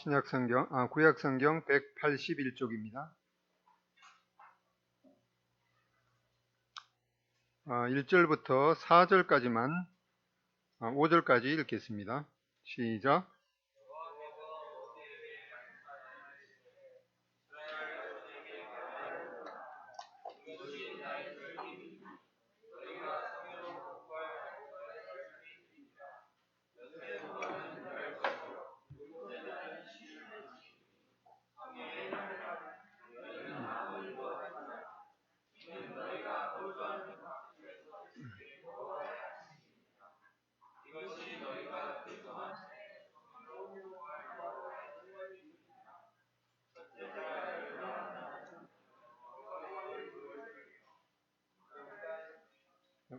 구약성경 181쪽입니다. 1절부터 4절까지만 5절까지 읽겠습니다. 시작.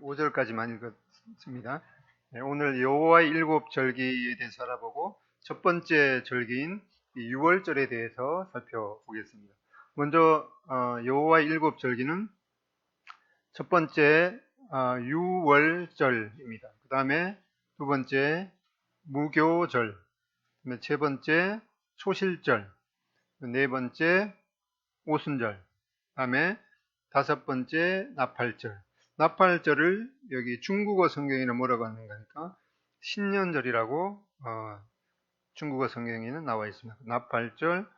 오절까지만 읽었습니다. 오늘 여호와의 일곱 절기에 대해서 알아보고 첫 번째 절기인 유월절에 대해서 살펴보겠습니다. 먼저 여호와의 일곱 절기는 첫 번째 유월절입니다. 그 다음에 두 번째 무교절, 그다음에 세 번째 초실절, 네 번째 오순절, 그 다음에 다섯 번째 나팔절. 나팔절을 여기 중국어 성경에는 뭐라고 하는가 하니까 신년절이라고 중국어 성경에는 나와 있습니다. 나팔절, 그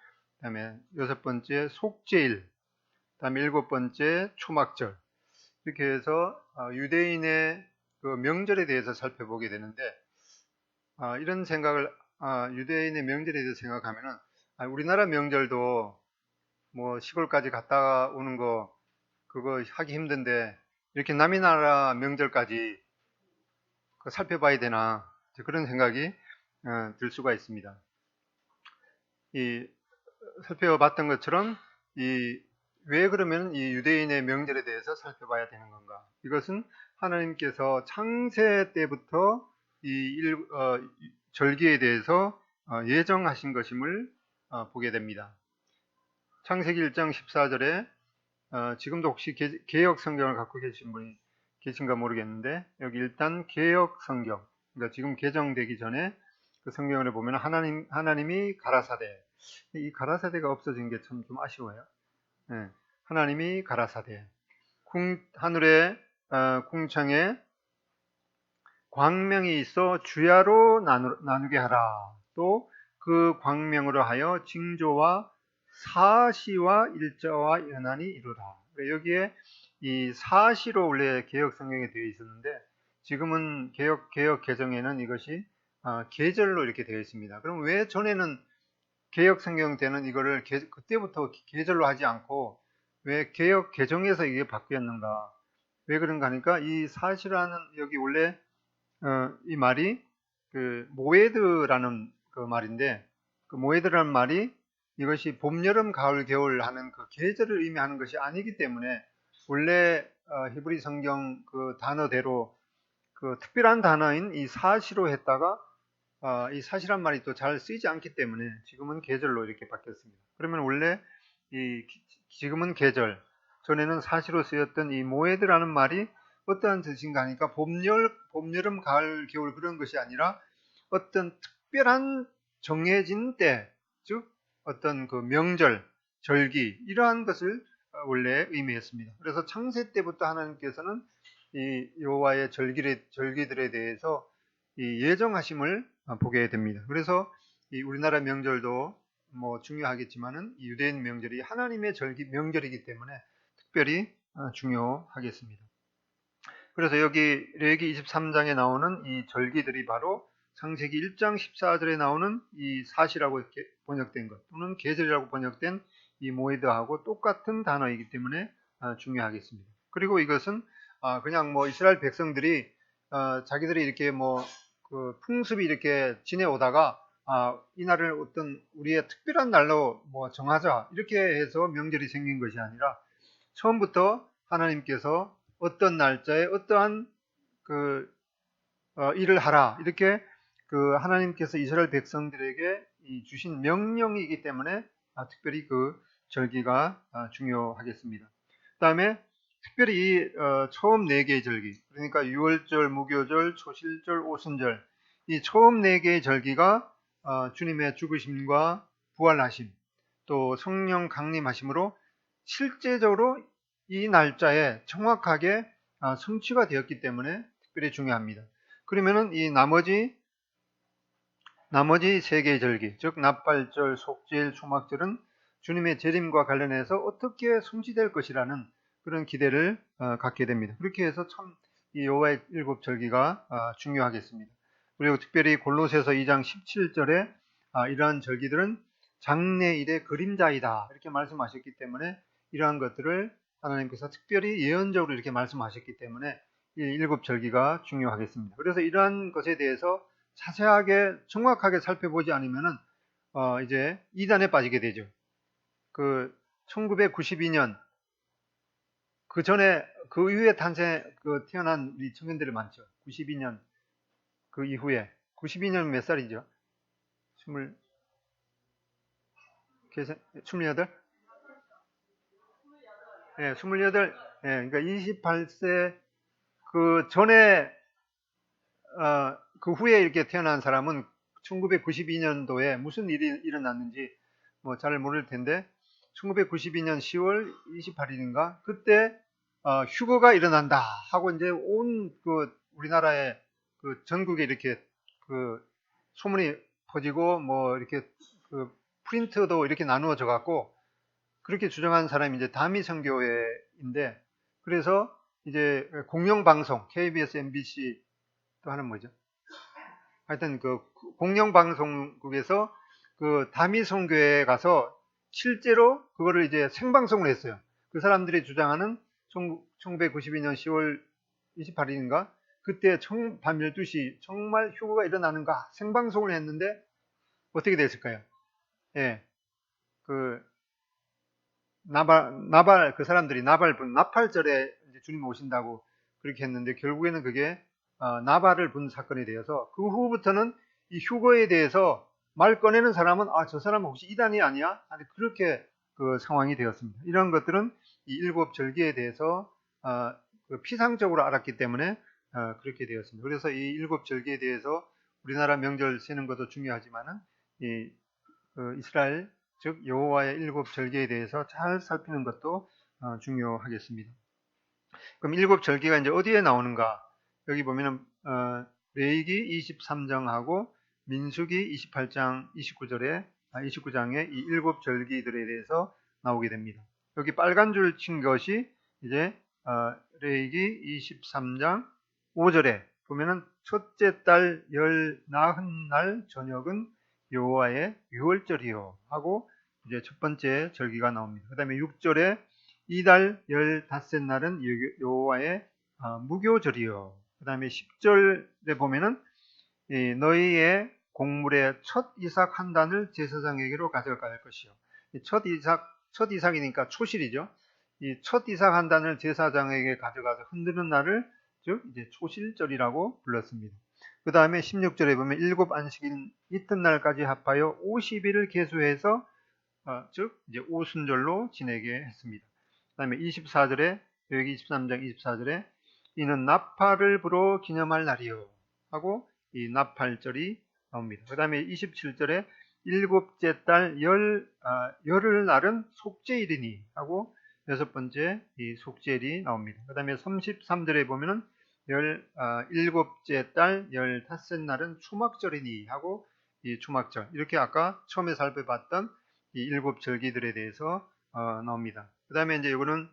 다음에 여섯 번째 속죄일, 그 다음에 일곱 번째 초막절. 이렇게 해서 유대인의 그 명절에 대해서 살펴보게 되는데, 이런 생각을 유대인의 명절에 대해서 생각하면은 우리나라 명절도 뭐 시골까지 갔다 오는 거 그거 하기 힘든데 이렇게 남의 나라 명절까지 살펴봐야 되나, 그런 생각이 들 수가 있습니다. 살펴봤던 것처럼 왜 그러면 이 유대인의 명절에 대해서 살펴봐야 되는 건가? 이것은 하나님께서 창세 때부터 절기에 대해서 예정하신 것임을 보게 됩니다. 창세기 1장 14절에 지금도 혹시 개역 성경을 갖고 계신 분이 계신가 모르겠는데, 여기 일단 개역 성경, 그러니까 지금 개정되기 전에 그 성경을 보면 하나님이 가라사대, 이 가라사대가 없어진 게 참 좀 아쉬워요. 네, 하나님이 가라사대, 하늘의 궁창에 광명이 있어 주야로 나누게 하라. 또 그 광명으로 하여 징조와 사시와 일자와 연한이 이루라. 여기에 이 사시로 원래 개역 성경에 되어 있었는데, 지금은 개역 개정에는 이것이 계절로 이렇게 되어 있습니다. 그럼 왜 전에는 개역 성경 때는 이거를 그때부터 계절로 하지 않고 왜 개역 개정에서 이게 바뀌었는가? 왜 그런가 하니까 이 사시라는 여기 원래 이 말이 그 모에드라는 그 말인데, 그 모에드라는 말이 이것이 봄, 여름, 가을, 겨울 하는 그 계절을 의미하는 것이 아니기 때문에 원래 히브리 성경 그 단어대로 그 특별한 단어인 이 사시로 했다가 이 사시란 말이 또 잘 쓰이지 않기 때문에 지금은 계절로 이렇게 바뀌었습니다. 그러면 원래 지금은 계절, 전에는 사시로 쓰였던 이 모에드라는 말이 어떠한 뜻인가 하니까 봄, 여름, 가을, 겨울 그런 것이 아니라 어떤 특별한 정해진 때, 즉 어떤 그 명절, 절기, 이러한 것을 원래 의미했습니다. 그래서 창세 때부터 하나님께서는 이 여호와의 절기들에 대해서 이 예정하심을 보게 됩니다. 그래서 이 우리나라 명절도 뭐 중요하겠지만은 이 유대인 명절이 하나님의 명절이기 때문에 특별히 중요하겠습니다. 그래서 여기 레위기 23장에 나오는 이 절기들이 바로 창세기 1장 14절에 나오는 이 사시라고 이렇게 번역된 것, 또는 계절이라고 번역된 이 모에드하고 똑같은 단어이기 때문에 중요하겠습니다. 그리고 이것은 그냥 뭐 이스라엘 백성들이 자기들이 이렇게 뭐 그 풍습이 이렇게 지내오다가 이날을 어떤 우리의 특별한 날로 뭐 정하자 이렇게 해서 명절이 생긴 것이 아니라, 처음부터 하나님께서 어떤 날짜에 어떠한 그 일을 하라, 이렇게 그 하나님께서 이스라엘 백성들에게 주신 명령이기 때문에 특별히 그 절기가 중요하겠습니다. 그 다음에 특별히 처음 4개의 절기, 그러니까 유월절, 무교절, 초실절, 오순절, 이 처음 4개의 절기가 주님의 죽으심과 부활하심, 또 성령 강림하심으로 실제적으로 이 날짜에 정확하게 성취가 되었기 때문에 특별히 중요합니다. 그러면은 이 나머지 세 개의 절기, 즉 납발절, 속죄일, 초막절은 주님의 재림과 관련해서 어떻게 성취될 것이라는 그런 기대를 갖게 됩니다. 그렇게 해서 참 이 여호와의 7절기가 중요하겠습니다. 그리고 특별히 골로새서 2장 17절에 이러한 절기들은 장래일의 그림자이다 이렇게 말씀하셨기 때문에 이러한 것들을 하나님께서 특별히 예언적으로 이렇게 말씀하셨기 때문에 이 7절기가 중요하겠습니다. 그래서 이러한 것에 대해서 자세하게 정확하게 살펴보지 않으면은 이제 이단에 빠지게 되죠. 그 1992년 그 전에 그 이후에 태어난 우리 청년들이 많죠. 92년 그 이후에 92년 몇 살이죠? 28? 예, 28. 예, 그러니까 28세 그 전에 그 후에 이렇게 태어난 사람은 1992년도에 무슨 일이 일어났는지 뭐 잘 모를 텐데 1992년 10월 28일인가 그때 휴거가 일어난다 하고 이제 온 그 우리나라의 그 전국에 이렇게 그 소문이 퍼지고 뭐 이렇게 그 프린트도 이렇게 나누어져 갖고 그렇게 주장한 사람이 이제 다미 선교회인데 그래서 이제 공영방송 KBS, MBC 또 하는 뭐죠? 하여튼 그 공영방송국에서 그 다미 선교회에 가서 실제로 그거를 이제 생방송을 했어요. 그 사람들이 주장하는 1992년 10월 28일인가 그때 밤 12시 정말 휴거가 일어나는가 생방송을 했는데 어떻게 됐을까요? 예. 그 나발 그 사람들이 나팔절에 이제 주님 오신다고 그렇게 했는데 결국에는 그게 나발을 분 사건이 되어서 그 후부터는 이 휴거에 대해서 말 꺼내는 사람은 저 사람은 혹시 이단이 아니야? 아니 그렇게 그 상황이 되었습니다. 이런 것들은 이 7절기에 대해서 그 피상적으로 알았기 때문에 그렇게 되었습니다. 그래서 이 7절기에 대해서 우리나라 명절 세는 것도 중요하지만은 이 이스라엘 즉 여호와의 7절기에 대해서 잘 살피는 것도 중요하겠습니다. 그럼 7절기가 이제 어디에 나오는가? 여기 보면은 레위기 23장하고 민수기 28장 29장에 이 7절기들에 대해서 나오게 됩니다. 여기 빨간 줄 친 것이 이제 레위기 23장 5절에 보면은 첫째 달 열 나흔 날 저녁은 여호와의 유월절이요 하고 이제 첫 번째 절기가 나옵니다. 그 다음에 6절에 이달 15날은 여호와의 무교절이요. 그 다음에 10절에 보면은 너희의 곡물의 첫 이삭 한 단을 제사장에게로 가져갈 것이요. 첫 이삭이니까 초실이죠. 이 첫 이삭 한 단을 제사장에게 가져가서 흔드는 날을 즉 이제 초실절이라고 불렀습니다. 그 다음에 16절에 보면 일곱 안식일 이튿날까지 합하여 50일을 계수해서 즉 이제 오순절로 지내게 했습니다. 그 다음에 24절에 여기 23장 24절에 이는 나팔을 불어 기념할 날이요 하고 이 나팔절이 나옵니다. 그 다음에 27절에 일곱째 달 열흘 날은 속죄일이니 하고 여섯 번째 이 속죄일이 나옵니다. 그 다음에 33절에 보면은 일곱째 달 15날은 초막절이니 하고 이 초막절 이렇게 아까 처음에 살펴봤던 이 일곱 절기들에 대해서 나옵니다. 그 다음에 이제 이거는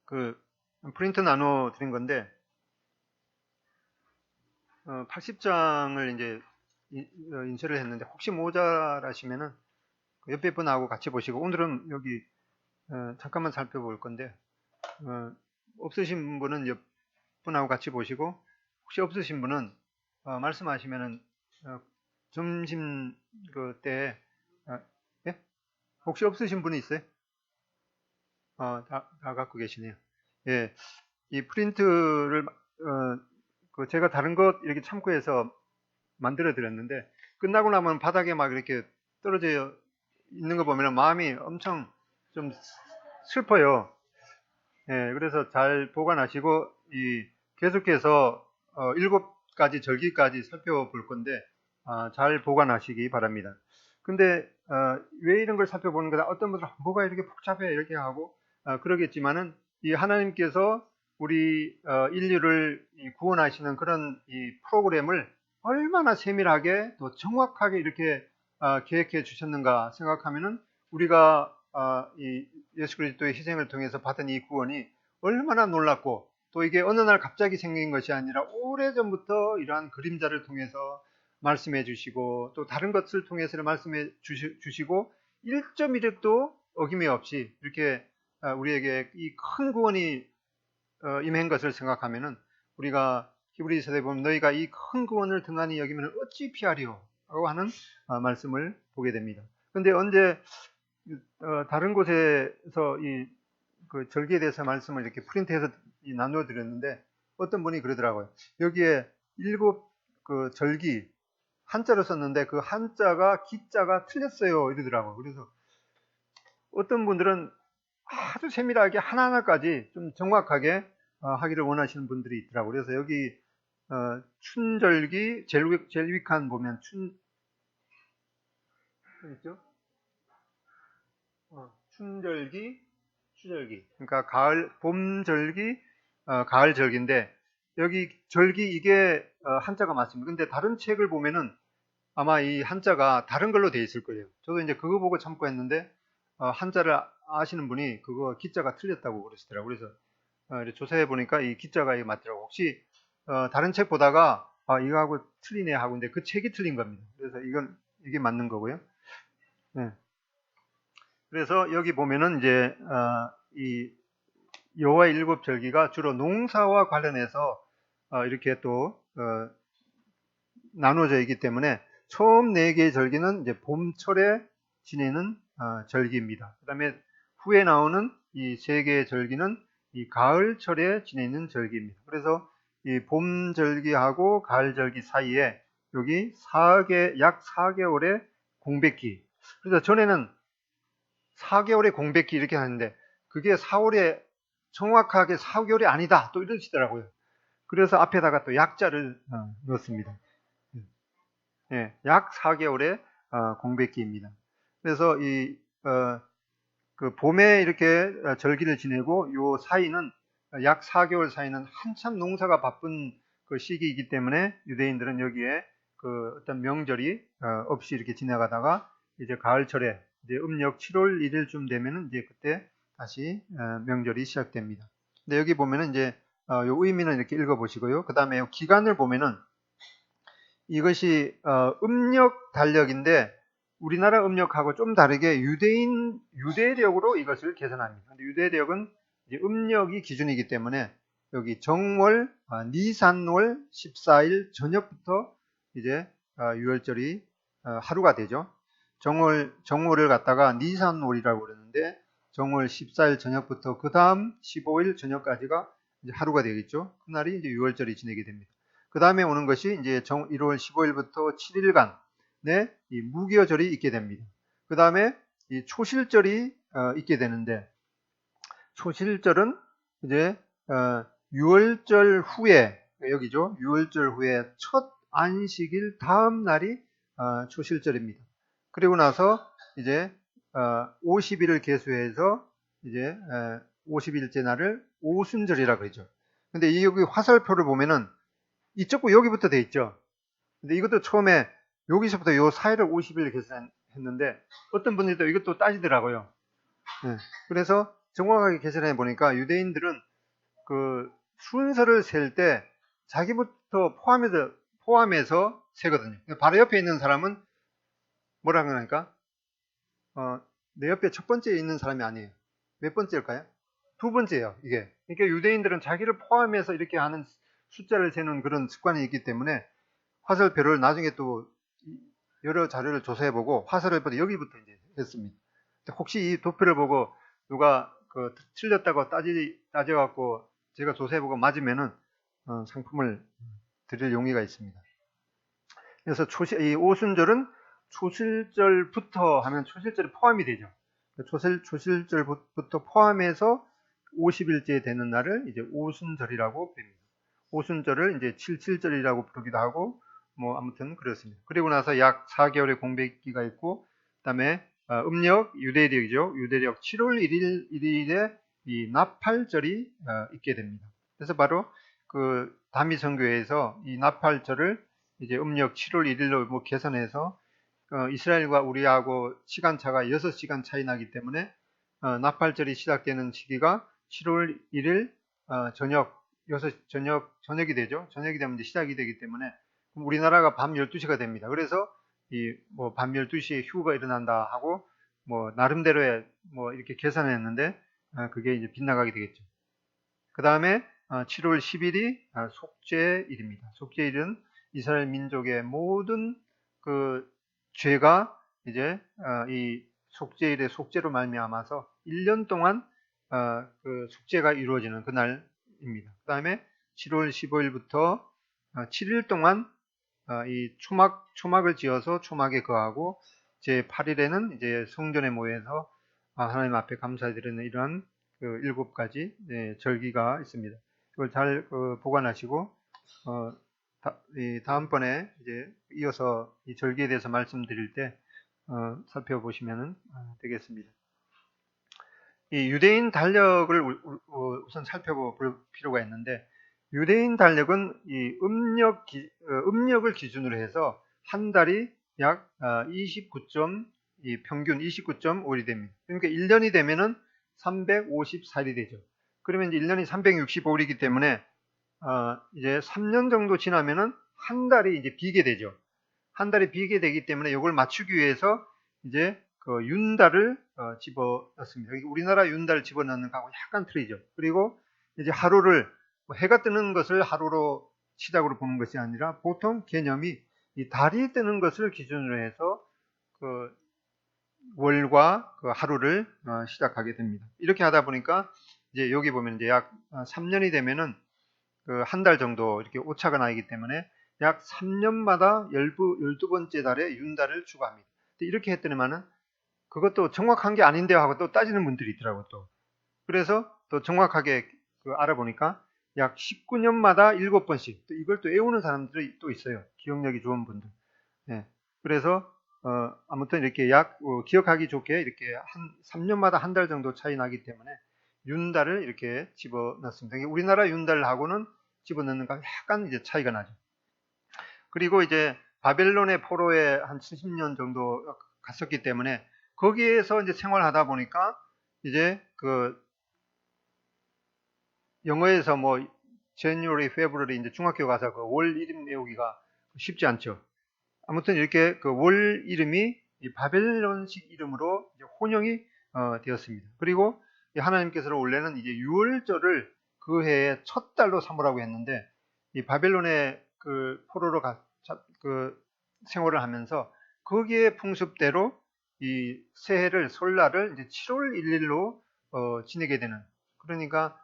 그 프린트 나눠 드린 건데 80장을 이제 인쇄를 했는데 혹시 모자라시면은 옆에 분하고 같이 보시고 오늘은 여기 잠깐만 살펴볼 건데 없으신 분은 옆 분하고 같이 보시고 혹시 없으신 분은 말씀하시면은 점심 때 예? 혹시 없으신 분이 있어요? 다 갖고 계시네요. 예, 이 프린트를 제가 다른 것 이렇게 참고해서 만들어 드렸는데 끝나고 나면 바닥에 막 이렇게 떨어져 있는 거 보면 마음이 엄청 좀 슬퍼요. 예, 그래서 잘 보관하시고 계속해서 7가지 절기까지 살펴볼 건데 잘 보관하시기 바랍니다. 근데 왜 이런 걸 살펴보는 거다? 어떤 분들은 뭐가 이렇게 복잡해 이렇게 하고 그러겠지만은 이 하나님께서 우리 인류를 구원하시는 그런 이 프로그램을 얼마나 세밀하게 또 정확하게 이렇게 계획해 주셨는가 생각하면은 우리가 이 예수 그리스도의 희생을 통해서 받은 이 구원이 얼마나 놀랍고 또 이게 어느 날 갑자기 생긴 것이 아니라 오래전부터 이러한 그림자를 통해서 말씀해 주시고 또 다른 것을 통해서 말씀해 주시고 1.1획도 어김이 없이 이렇게 우리에게 이 큰 구원이 임한 것을 생각하면은 우리가 히브리서에 보면 너희가 이 큰 구원을 등한히 여기면 어찌 피하리요 라고 하는 말씀을 보게 됩니다. 근데 언제 다른 곳에서 그 절기에 대해서 말씀을 이렇게 프린트해서 나누어 드렸는데 어떤 분이 그러더라고요. 여기에 7 그 절기 한자로 썼는데 그 한자가 기자가 틀렸어요 이러더라고요. 그래서 어떤 분들은 아주 세밀하게 하나하나까지 좀 정확하게 하기를 원하시는 분들이 있더라고요. 그래서 여기 춘절기 젤위칸 보면 있죠? 춘절기, 추절기. 그러니까 봄절기, 가을절기인데 여기 절기 이게 한자가 맞습니다. 근데 다른 책을 보면은 아마 이 한자가 다른 걸로 되어 있을 거예요. 저도 이제 그거 보고 참고했는데 한자를 아시는 분이 그거 기자가 틀렸다고 그러시더라고요. 그래서 조사해 보니까 이 기자가 이게 맞더라고요. 혹시 다른 책 보다가 이거하고 틀리네 하고 근데 그 책이 틀린 겁니다. 그래서 이게 맞는 거고요. 네. 그래서 여기 보면은 이제 이 여호와의 7 절기가 주로 농사와 관련해서 이렇게 또 나누어져 있기 때문에 처음 4개의 절기는 이제 봄철에 지내는 절기입니다. 그 다음에 후에 나오는 이 3개의 절기는 이 가을철에 지내는 절기입니다. 그래서 이 봄절기하고 가을절기 사이에 여기 약 4개월의 공백기. 그래서 전에는 4개월의 공백기 이렇게 하는데 그게 4월에 정확하게 4개월이 아니다 또 이러시더라고요. 그래서 앞에다가 또 약자를 넣었습니다. 예, 약 4개월의 공백기입니다. 그래서 그 봄에 이렇게 절기를 지내고 요 사이는 약 4개월 사이는 한참 농사가 바쁜 그 시기이기 때문에 유대인들은 여기에 그 어떤 명절이 없이 이렇게 지나가다가 이제 가을철에 이제 음력 7월 1일쯤 되면은 이제 그때 다시 명절이 시작됩니다. 근데 여기 보면은 이제 요 의미는 이렇게 읽어보시고요. 그 다음에 기간을 보면은 이것이 음력 달력인데 우리나라 음력하고 좀 다르게 유대력으로 이것을 계산합니다. 근데 유대력은 이제 음력이 기준이기 때문에 여기 정월, 니산월 14일 저녁부터 이제 유월절이 하루가 되죠. 정월을 갖다가 니산월이라고 그러는데 정월 14일 저녁부터 그 다음 15일 저녁까지가 이제 하루가 되겠죠. 그날이 이제 유월절이 지내게 됩니다. 그 다음에 오는 것이 이제 1월 15일부터 7일간 이 무교절이 있게 됩니다. 그 다음에 이 초실절이 있게 되는데 초실절은 이제 유월절 후에 여기죠. 유월절 후에 첫 안식일 다음 날이 초실절입니다. 그리고 나서 이제 50일을 계수해서 이제 50일째 날을 오순절이라 그러죠. 근데 여기 화살표를 보면은 이쪽고 여기부터 돼 있죠. 근데 이것도 처음에 여기서부터 요 사이를 50일 계산했는데 어떤 분들도 이것도 따지더라고요. 네. 그래서 정확하게 계산해 보니까 유대인들은 그 순서를 셀 때 자기부터 포함해서 세거든요. 바로 옆에 있는 사람은 뭐라 그러니까 내 옆에 첫 번째에 있는 사람이 아니에요. 몇 번째일까요? 2번째예요. 이게. 그러니까 유대인들은 자기를 포함해서 이렇게 하는 숫자를 세는 그런 습관이 있기 때문에 화살표를 나중에 또 여러 자료를 조사해보고 화살표를 여기부터 이제 했습니다. 혹시 이 도표를 보고 누가 그 틀렸다고 따져갖고 제가 조사해보고 맞으면은 상품을 드릴 용의가 있습니다. 그래서 이 오순절은 초실절부터 하면 초실절이 포함이 되죠. 초실절부터 포함해서 50일째 되는 날을 이제 오순절이라고 부릅니다. 오순절을 이제 칠칠절이라고 부르기도 하고 뭐 아무튼 그렇습니다. 그리고 나서 약 4개월의 공백기가 있고, 그다음에 음력 유대력이죠. 유대력 7월 1일에 이 나팔절이 있게 됩니다. 그래서 바로 그 다미성교회에서 이 나팔절을 이제 음력 7월 1일로 뭐 계산해서 이스라엘과 우리하고 시간차가 6시간 차이 나기 때문에 나팔절이 시작되는 시기가 7월 1일 저녁이 되죠. 저녁이 되면 이제 시작이 되기 때문에 우리나라가 밤 12시가 됩니다. 그래서 이 뭐 밤 12시에 휴가 일어난다 하고 뭐 나름대로의 뭐 이렇게 계산했는데 그게 이제 빗나가게 되겠죠. 그 다음에 7월 10일이 속죄일입니다. 속죄일은 이스라엘 민족의 모든 그 죄가 이제 이 속죄일의 속죄로 말미암아서 1년 동안 그 속죄가 이루어지는 그날입니다. 그 다음에 7월 15일부터 7일 동안 이 초막을 지어서 초막에 거하고 제 8일에는 이제 성전에 모여서 하나님 앞에 감사드리는 이러한 그 7가지 절기가 있습니다. 이걸 잘 보관하시고 다음번에 이제 이어서 이 절기에 대해서 말씀드릴 때 살펴보시면 되겠습니다. 이 유대인 달력을 우선 살펴볼 필요가 있는데, 유대인 달력은 이 음력을 기준으로 해서 한 달이 약 평균 29.5일이 됩니다. 그러니까 1년이 되면은 354일이 되죠. 그러면 이제 1년이 365일이기 때문에 이제 3년 정도 지나면은 한 달이 이제 비게 되죠. 한 달이 비게 되기 때문에 이걸 맞추기 위해서 이제 그 윤달을 집어넣습니다. 우리나라 윤달을 집어넣는 거하고 약간 틀리죠. 그리고 이제 하루를 해가 뜨는 것을 하루로 시작으로 보는 것이 아니라 보통 개념이 이 달이 뜨는 것을 기준으로 해서 그 월과 그 하루를 시작하게 됩니다. 이렇게 하다 보니까 이제 여기 보면 이제 약 3년이 되면은 그 한 달 정도 이렇게 오차가 나기 때문에 약 3년마다 12번째 달에 윤달을 추가합니다. 이렇게 했더니만은 그것도 정확한 게 아닌데 하고 또 따지는 분들이 있더라고요, 또. 그래서 또 정확하게 알아보니까 약 19년마다 7번씩, 또 이걸 또 외우는 사람들이 또 있어요. 기억력이 좋은 분들. 네. 그래서, 아무튼 이렇게 기억하기 좋게 이렇게 3년마다 한 달 정도 차이 나기 때문에 윤달을 이렇게 집어넣습니다. 우리나라 윤달하고는 집어넣는 거 약간 이제 차이가 나죠. 그리고 이제 바벨론의 포로에 한 70년 정도 갔었기 때문에 거기에서 이제 생활하다 보니까 이제 그 영어에서 뭐 January, February 이제 중학교 가서 그 월 이름 외우기가 쉽지 않죠. 아무튼 이렇게 그 월 이름이 이 바벨론식 이름으로 이제 혼용이 되었습니다. 그리고 하나님께서는 원래는 이제 6월절을 그 해의 첫 달로 삼으라고 했는데, 이 바벨론의 그 포로로 생활을 하면서 거기에 풍습대로 이 새해를 설날을 이제 7월 1일로 지내게 되는, 그러니까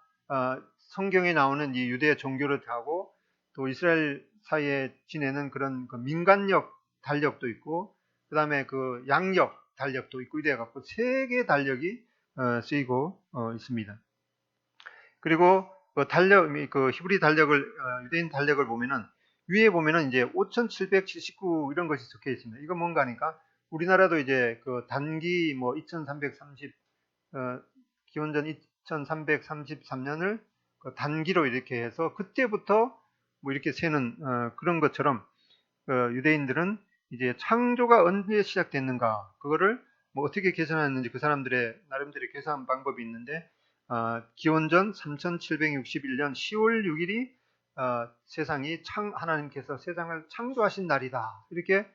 성경에 나오는 이 유대 종교를 하고 또 이스라엘 사이에 지내는 그런 그 민간력 달력도 있고, 그 다음에 그 양력 달력도 있고, 이래 갖고 세 개의 달력이 쓰이고 있습니다. 그리고 그 히브리 달력을 유대인 달력을 보면은 위에 보면은 이제 5779 이런 것이 적혀 있습니다. 이거 뭔가 하니까 우리나라도 이제 그 단기 뭐 2330 기원전 2333년을 그 단기로 이렇게 해서 그때부터 뭐 이렇게 세는 그런 것처럼 유대인들은 이제 창조가 언제 시작됐는가, 그거를 뭐 어떻게 계산했는지 그 사람들의 나름대로 계산 방법이 있는데, 기원전 3761년 10월 6일이 하나님께서 세상을 창조하신 날이다, 이렇게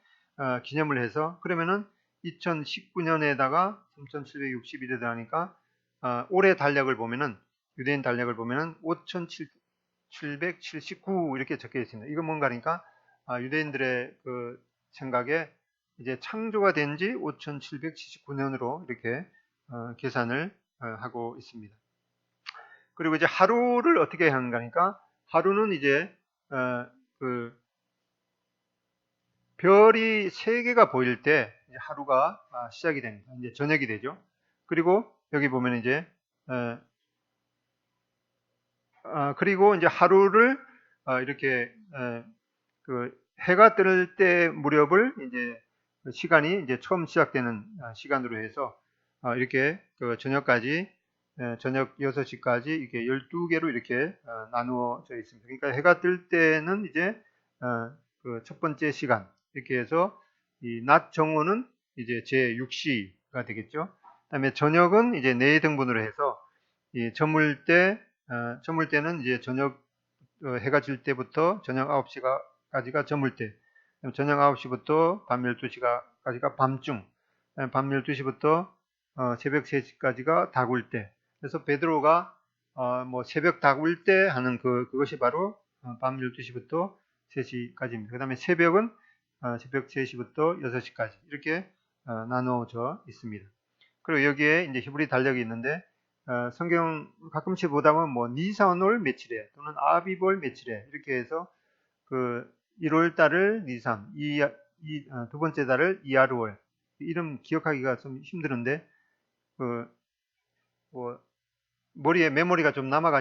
기념을 해서, 그러면은 2019년에다가 3761에 하니까 올해 달력을 보면은, 유대인 달력을 보면은 5779 이렇게 적혀 있습니다. 이건 뭔가 하니까 유대인들의 그 생각에 이제 창조가 된 지 5779년으로 이렇게 계산을 하고 있습니다. 그리고 이제 하루를 어떻게 하는가 하니까, 하루는 이제 그 별이 3개가 보일 때 이제 하루가 시작이 됩니다. 이제 저녁이 되죠. 그리고 여기 보면 이제 그리고 이제 하루를 이렇게 그 해가 뜰 때 무렵을 이제 시간이 이제 처음 시작되는 시간으로 해서 이렇게 그 저녁까지 저녁 6시까지 이렇게 12개로 이렇게 나누어져 있습니다. 그러니까 해가 뜰 때는 이제 그 첫 번째 시간 이렇게 해서 이 낮 정오는 이제 제6시가 되겠죠. 그다음에 저녁은 이제 4등분으로 해서 이 저물 때는 이제 저녁 해가 질 때부터 저녁 9시까지가 저물 때, 저녁 9시부터 밤 12시까지가 밤중, 밤 12시부터 새벽 3시까지가 다굴 때. 그래서 베드로가 뭐 새벽 다굴 때 하는 그것이 바로 밤 12시부터 3시까지입니다. 그 다음에 새벽은 새벽 3시부터 6시까지 이렇게 나누어져 있습니다. 그리고 여기에 이제 히브리 달력이 있는데 성경 가끔씩 보다 보면 뭐 니산월 며칠에 또는 아비볼 며칠에 이렇게 해서 그 1월 달을 니산, 두 번째 달을 이하르월. 이름 기억하기가 좀 힘드는데 뭐 머리에 메모리가 좀 남아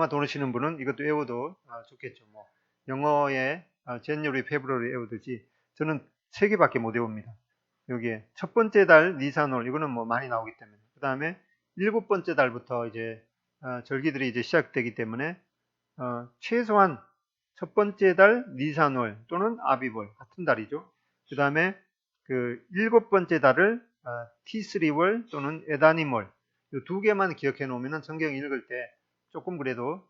도르시는 분은 이것도 외워도 좋겠죠. 뭐 영어에 제뉴리, 페브러리 외우듯이 저는 3개밖에 못 외웁니다. 여기에 첫 번째 달 니산월 이거는 뭐 많이 나오기 때문에 그 다음에 7번째 달부터 이제 절기들이 이제 시작되기 때문에 최소한 첫 번째 달 니산월 또는 아비월 같은 달이죠. 그 다음에 그 7번째 달을 티스리월 또는 에다님월 이 2개만 기억해 놓으면 성경 읽을 때 조금 그래도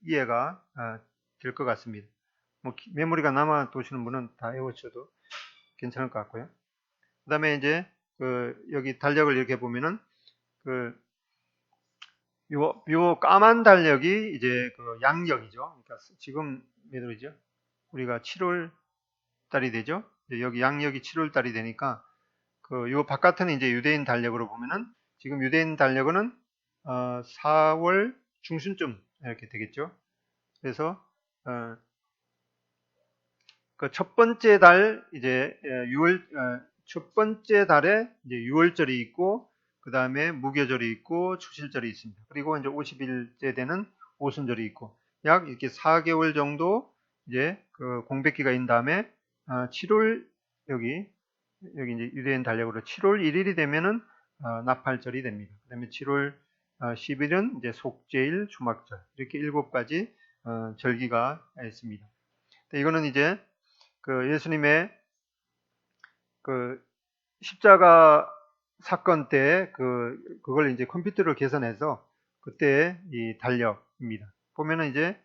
이해가 될 것 같습니다. 뭐 메모리가 남아 두시는 분은 다 외우셔도 괜찮을 것 같고요. 그 다음에 이제 여기 달력을 이렇게 보면은 요 까만 달력이 이제 그 양력이죠. 그러니까 지금 몇 월이죠? 우리가 7월 달이 되죠. 여기 양력이 7월 달이 되니까 요 바깥은 이제 유대인 달력으로 보면은 지금 유대인 달력은 4월 중순쯤 이렇게 되겠죠. 그래서 그 첫 번째 달 이제 6월 첫 번째 달에 이제 6월절이 있고 그 다음에 무교절이 있고 추실절이 있습니다. 그리고 이제 50일째 되는 오순절이 있고 약 이렇게 4개월 정도 이제 그 공백기가 있는 다음에 7월 여기 이제 유대인 달력으로 7월 1일이 되면은 나팔절이 됩니다. 그 다음에 7월 10일은 이제 속죄일, 주막절 이렇게 7가지 절기가 있습니다. 이거는 이제 그 예수님의 그 십자가 사건 때 그걸 이제 컴퓨터로 계산해서 그때 이 달력입니다. 보면은 이제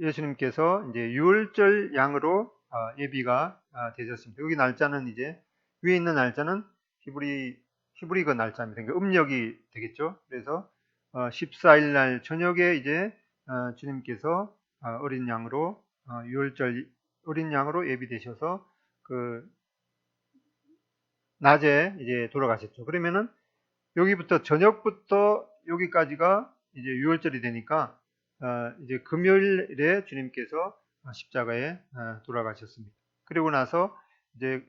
예수님께서 이제 유월절 양으로 예비가 되셨습니다. 여기 날짜는 이제 위에 있는 날짜는 히브리 그 날짜입니다. 그러니까 음력이 되겠죠. 그래서 14일 날 저녁에 이제 주님께서 어린 양으로 유월절 어린 양으로 예비되셔서 낮에 이제 돌아가셨죠. 그러면은 여기부터 저녁부터 여기까지가 이제 유월절이 되니까 이제 금요일에 주님께서 십자가에 돌아가셨습니다. 그리고 나서 이제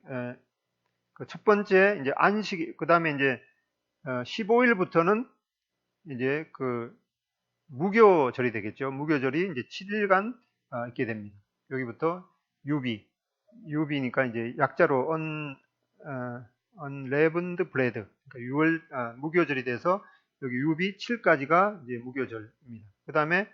그 첫 번째 이제 안식 그 다음에 이제 15일부터는 이제 그 무교절이 되겠죠. 무교절이 이제 7일간 있게 됩니다. 여기부터 유비니까 이제 약자로 unleavened bread 그러니까 무교절이 돼서 여기 유비 7까지가 이제 무교절입니다. 그 다음에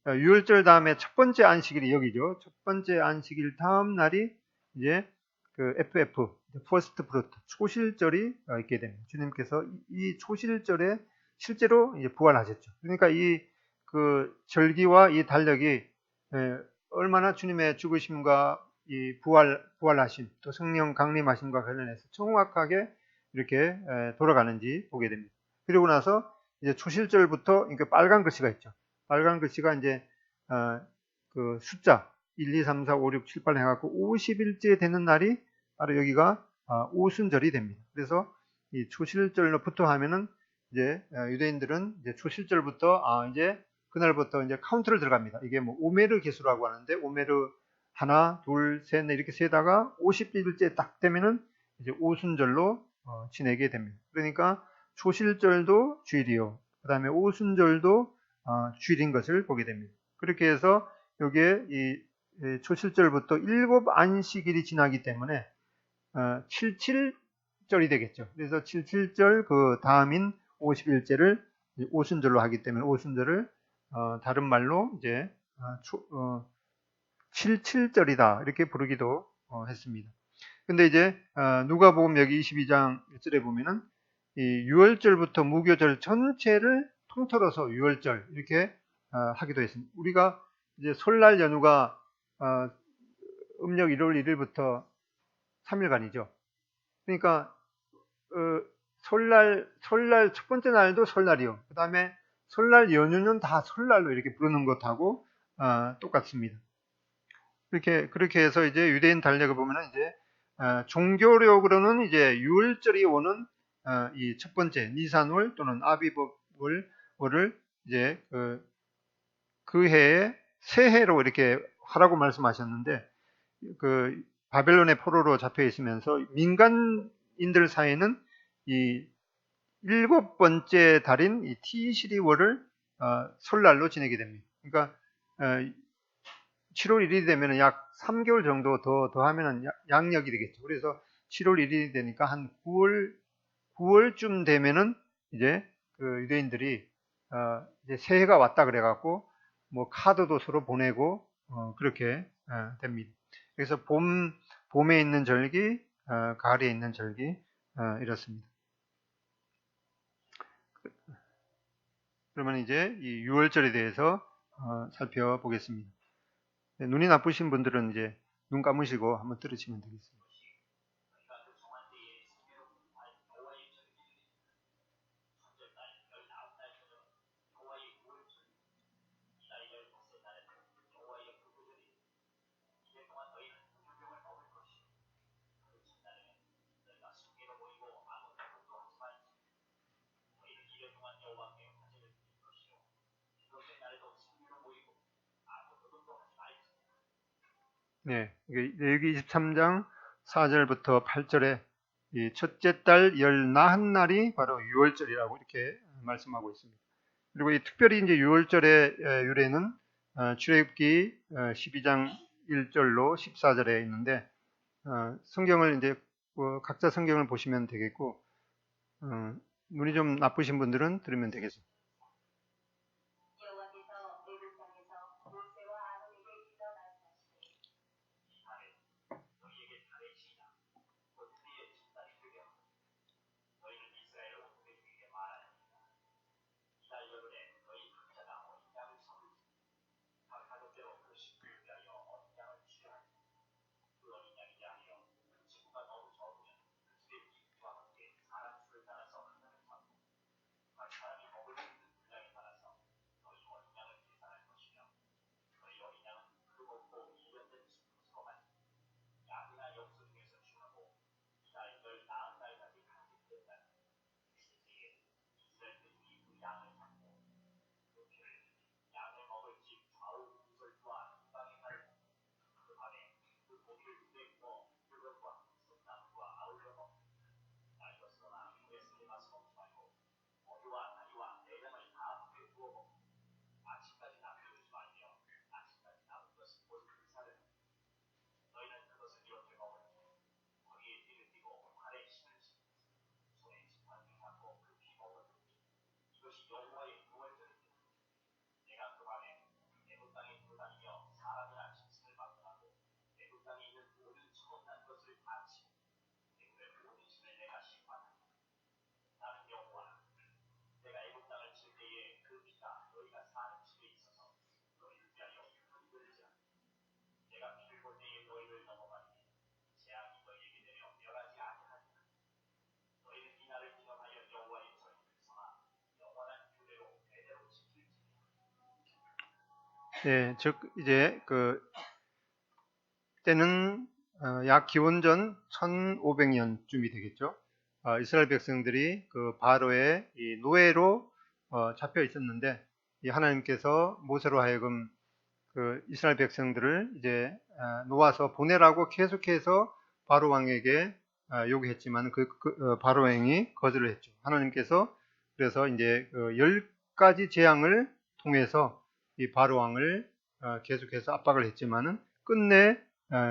유월절 다음에 첫 번째 안식일이 여기죠. 첫 번째 안식일 다음 날이 이제 그 FF first fruit 초실절이 있게 됩니다. 주님께서 이 초실절에 실제로 이제 부활하셨죠. 그러니까 이 그 절기와 이 달력이 얼마나 주님의 죽으심과 이 부활하심 또 성령 강림하심과 관련해서 정확하게 이렇게 돌아가는지 보게 됩니다. 그리고 나서 이제 초실절부터 이렇게 빨간 글씨가 있죠. 빨간 글씨가 이제 그 숫자 1, 2, 3, 4, 5, 6, 7, 8 해갖고 50일째 되는 날이 바로 여기가 오순절이 됩니다. 그래서 이 초실절로부터 하면은 이제 유대인들은 이제 초실절부터 이제 그날부터 이제 카운트를 들어갑니다. 이게 뭐 오메르 개수라고 하는데 오메르 하나, 둘, 셋, 넷 이렇게 세다가 50일째 딱 되면은 이제 오순절로 지내게 됩니다. 그러니까 초실절도 주일이요. 그 다음에 오순절도 주일인 것을 보게 됩니다. 그렇게 해서 여기에 이 초실절부터 7안식일이 지나기 때문에 77절이 되겠죠. 그래서 77절 그 다음인 50일째를 오순절로 하기 때문에 오순절을 다른 말로 이제 77절이다 이렇게 부르기도 했습니다. 근데 이제 누가복음 여기 22장 1절에 보면은 이 6월절부터 무교절 전체를 통틀어서 6월절 이렇게 하기도 했습니다. 우리가 이제 설날 연휴가 음력 1월 1일부터 3일간이죠. 그러니까 설날 첫 번째 날도 설날이요. 그 다음에 설날 연휴는 다 설날로 이렇게 부르는 것하고 똑같습니다. 그렇게 해서 이제 유대인 달력을 보면은 이제 종교력으로는 이제 6월절이 오는 이 첫 번째 니산월 또는 아비브월을 이제 그 해에 새해로 이렇게 하라고 말씀하셨는데 그 바벨론의 포로로 잡혀 있으면서 민간인들 사이에는 이 7번째 달인 이 티시리월을 설날로 지내게 됩니다. 그러니까 7월 1일이 되면 약 3개월 정도 더 하면은 양력이 되겠죠. 그래서 7월 1일이 되니까 한 9월쯤 되면은 이제 그 유대인들이 이제 새해가 왔다 그래갖고 뭐 카드도 서로 보내고 그렇게 됩니다. 그래서 봄에 있는 절기, 가을에 있는 절기 이렇습니다. 그러면 이제 이 6월절에 대해서 살펴보겠습니다. 눈이 나쁘신 분들은 이제 눈 감으시고 한번 들으시면 되겠습니다. 네, 레위기 23장 4절부터 8절에 이 첫째 달 열 나흔 날이 바로 6월절이라고 이렇게 말씀하고 있습니다. 그리고 이 특별히 이제 6월절의 유래는 출애굽기 12장 1절로 14절에 있는데 성경을 이제 각자 성경을 보시면 되겠고 눈이 좀 나쁘신 분들은 들으면 되겠습니다. 네, 즉 이제 때는 약 기원전 1500년쯤이 되겠죠. 이스라엘 백성들이 그 바로의 이 노예로 잡혀 있었는데 이 하나님께서 모세로 하여금 그 이스라엘 백성들을 이제 놓아서 보내라고 계속해서 바로 왕에게 요구했지만 바로 왕이 거절을 했죠. 하나님께서 그래서 이제 10가지 재앙을 통해서 이 바로 왕을 계속해서 압박을 했지만은 끝내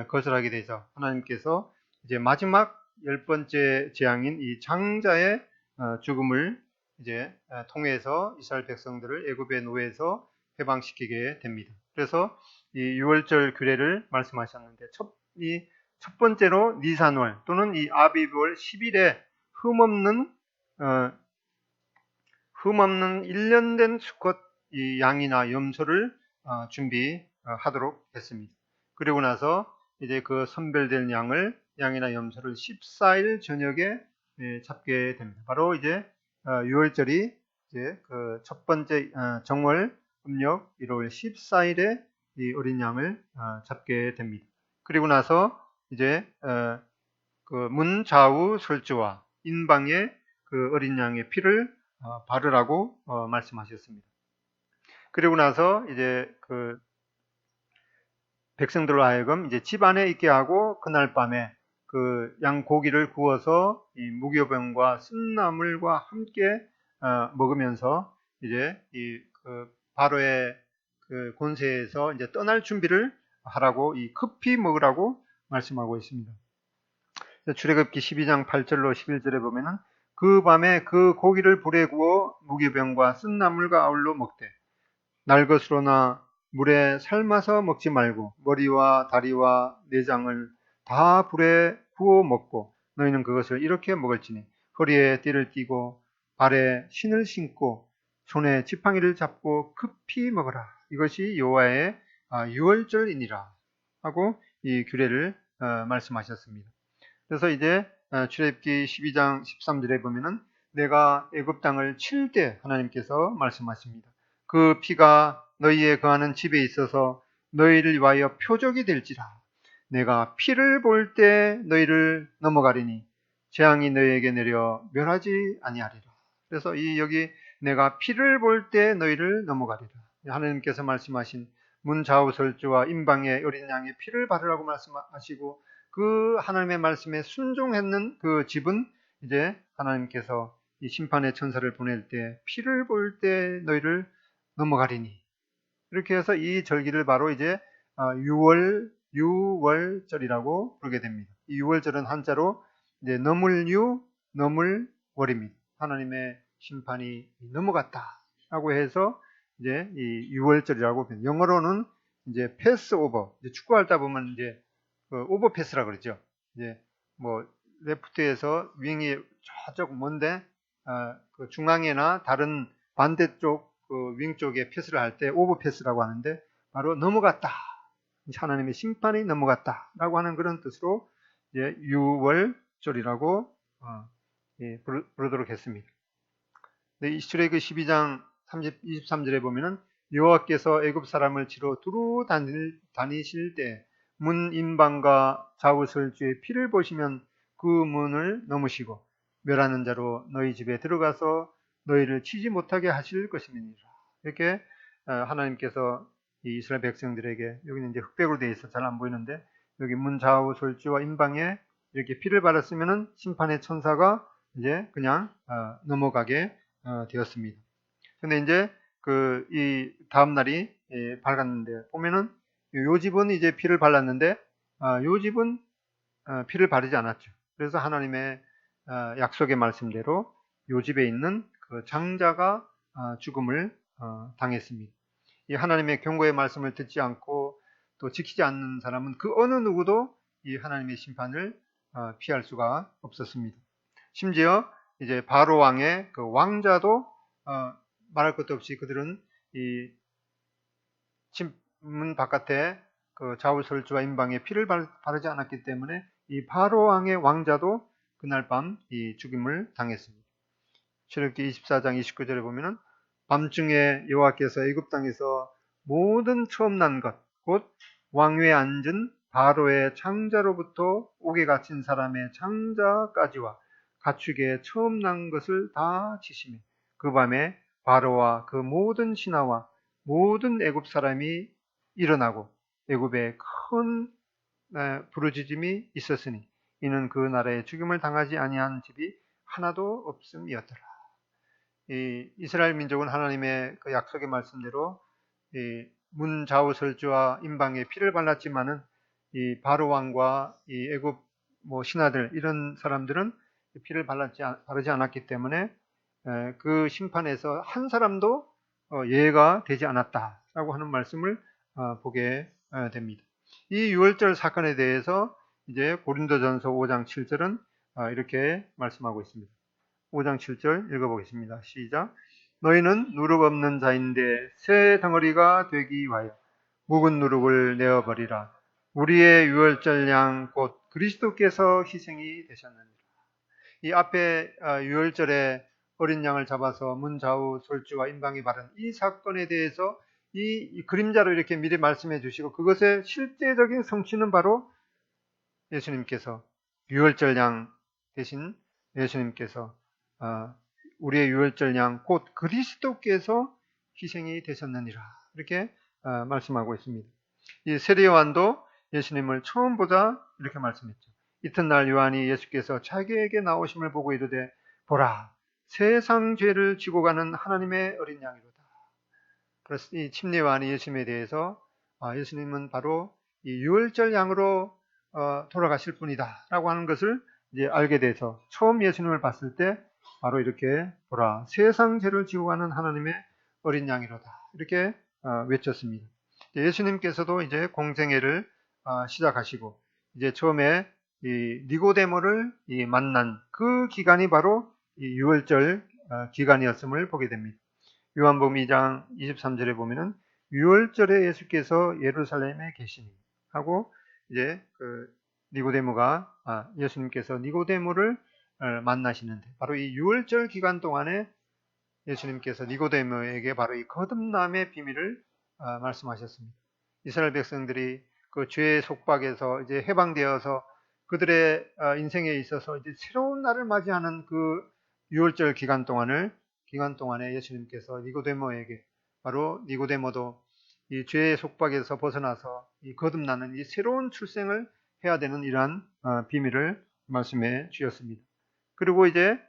거절하게 되죠. 하나님께서 이제 마지막 10번째 재앙인 이 장자의 죽음을 이제 통해서 이스라엘 백성들을 애굽의 노예에서 해방시키게 됩니다. 그래서 이 6월절 규례를 말씀하셨는데 첫 번째로 니산월 또는 이 아비브월 10일에 흠없는 1년 된 수컷 이 양이나 염소를 준비하도록 했습니다. 그리고 나서 이제 그 선별된 양이나 염소를 14일 저녁에 잡게 됩니다. 바로 이제 6월절이 이제 그 첫 번째 정월 음력 1월 14일에 이 어린 양을 잡게 됩니다. 그리고 나서 이제 그 문 좌우 설주와 인방에 그 어린 양의 피를 바르라고 말씀하셨습니다. 그리고 나서 이제 그 백성들로 하여금 이제 집 안에 있게 하고 그날 밤에 그 양 고기를 구워서 이 무교병과 쓴나물과 함께 먹으면서 이제 이 그 바로의 그 권세에서 이제 떠날 준비를 하라고 이 급히 먹으라고 말씀하고 있습니다. 출애굽기 12장 8절로 11절에 보면은 그 밤에 그 고기를 불에 구워 무교병과 쓴나물과 아울러 먹되 날것으로나 물에 삶아서 먹지 말고 머리와 다리와 내장을 다 불에 구워 먹고 너희는 그것을 이렇게 먹을지니 허리에 띠를 띠고 발에 신을 신고 손에 지팡이를 잡고 급히 먹어라. 이것이 여호와의 유월절이니라 하고 이 규례를 말씀하셨습니다. 그래서 이제 출애굽기 12장 13절에 보면은 내가 애굽 땅을 칠 때 하나님께서 말씀하십니다. 그 피가 너희의 거하는 집에 있어서 너희를 위하여 표적이 될지라. 내가 피를 볼 때 너희를 넘어가리니 재앙이 너희에게 내려 멸하지 아니하리라. 그래서 여기 내가 피를 볼 때 너희를 넘어가리라. 하나님께서 말씀하신 문 좌우설주와 임방의 어린 양의 피를 바르라고 말씀하시고 그 하나님의 말씀에 순종했는 그 집은 이제 하나님께서 이 심판의 천사를 보낼 때 피를 볼 때 너희를 넘어가리니 이렇게 해서 이 절기를 바로 이제 유월절이라고 부르게 됩니다. 이 유월절은 한자로 이제 너물월입니다. 하나님의 심판이 넘어갔다라고 해서 이제 이 유월절이라고 합니다. 영어로는 이제 패스오버, 축구할 때 보면 이제 오버 패스라 그러죠. 이제 뭐 레프트에서 윙이 저쪽 먼데 그 중앙이나 다른 반대쪽 그 윙 쪽에 패스를 할 때 오버 패스라고 하는데 바로 넘어갔다. 하나님의 심판이 넘어갔다라고 하는 그런 뜻으로 이제 유월절이라고 부르도록 했습니다. 이 출애굽기 12장 23절에 보면은 여호와께서 애굽 사람을 치러 두루 다니실 때 문 인방과 좌우설주의 피를 보시면 그 문을 넘으시고 멸하는 자로 너희 집에 들어가서 너희를 치지 못하게 하실 것임이니라. 이렇게 하나님께서 이 이스라엘 백성들에게 여기는 이제 흑백으로 되어 있어 잘 안 보이는데 여기 문 좌우설주와 인방에 이렇게 피를 바랐으면은 심판의 천사가 이제 그냥 넘어가게 되었습니다. 근데 이제 이 다음 날이 밝았는데 보면은 요 집은 이제 피를 발랐는데 요 집은 피를 바르지 않았죠. 그래서 하나님의 약속의 말씀대로 요 집에 있는 그 장자가 죽음을 당했습니다. 이 하나님의 경고의 말씀을 듣지 않고 또 지키지 않는 사람은 그 어느 누구도 이 하나님의 심판을 피할 수가 없었습니다. 심지어 이제 바로 왕의 그 왕자도 말할 것도 없이 그들은 이 문 바깥에 그 좌우설주와 임방에 피를 바르지 않았기 때문에 이 바로 왕의 왕자도 그날 밤 이 죽임을 당했습니다. 출애굽기 24장 29절에 보면은 밤중에 여호와께서 애굽 땅에서 모든 처음 난 것 곧 왕위에 앉은 바로의 장자로부터 옥에 갇힌 사람의 장자까지와 가축에 처음 난 것을 다 치시며 그 밤에 바로와 그 모든 신하와 모든 애굽 사람이 일어나고 애굽에 큰 부르짖음이 있었으니 이는 그 나라에 죽임을 당하지 아니한 집이 하나도 없음이었더라. 이 이스라엘 민족은 하나님의 그 약속의 말씀대로 이 문 좌우설주와 임방에 피를 발랐지만은 이 바로 왕과 이 애굽 신하들 이런 사람들은 피를 바르지 않았기 때문에 그 심판에서 한 사람도 예외가 되지 않았다라고 하는 말씀을 보게 됩니다. 이 유월절 사건에 대해서 이제 고린도전서 5장 7절은 이렇게 말씀하고 있습니다. 5장 7절 읽어보겠습니다. 시작. 너희는 누룩 없는 자인데 새 덩어리가 되기 위하여 묵은 누룩을 내어버리라. 우리의 유월절 양 곧 그리스도께서 희생이 되셨느니라. 이 앞에 유월절에 어린 양을 잡아서 문 좌우 솔주와 임방이 바른 이 사건에 대해서 이 그림자로 이렇게 미리 말씀해 주시고 그것의 실제적인 성취는 바로 예수님께서 유월절 양 대신 예수님께서 우리의 유월절 양 곧 그리스도께서 희생이 되셨느니라 이렇게 말씀하고 있습니다. 이 세례 요한도 예수님을 처음 보자 이렇게 말씀했죠. 이튿날 요한이 예수께서 자기에게 나오심을 보고 이르되 보라 세상 죄를 지고 가는 하나님의 어린 양이로다. 그래서 이 침례 요한이 예수님에 대해서 예수님은 바로 이 유월절 양으로 돌아가실 분이다 라고 하는 것을 이제 알게 돼서 처음 예수님을 봤을 때 바로 이렇게 보라 세상 죄를 지고 가는 하나님의 어린 양이로다 이렇게 외쳤습니다. 예수님께서도 이제 공생애를 시작하시고 이제 처음에 이 니고데모를 만난 그 기간이 바로 이 유월절 기간이었음을 보게 됩니다. 요한복음 2장 23절에 보면은 유월절에 예수께서 예루살렘에 계시니 하고 이제 그 니고데모가 예수님께서 니고데모를 만나시는데 바로 이 유월절 기간 동안에 예수님께서 니고데모에게 바로 이 거듭남의 비밀을 말씀하셨습니다. 이스라엘 백성들이 그 죄의 속박에서 이제 해방되어서 그들의 인생에 있어서 이제 새로운 날을 맞이하는 그 유월절 기간 동안에 예수님께서 니고데모에게 바로 니고데모도 이 죄의 속박에서 벗어나서 이 거듭나는 이 새로운 출생을 해야 되는 이러한 비밀을 말씀해 주셨습니다. 그리고 이제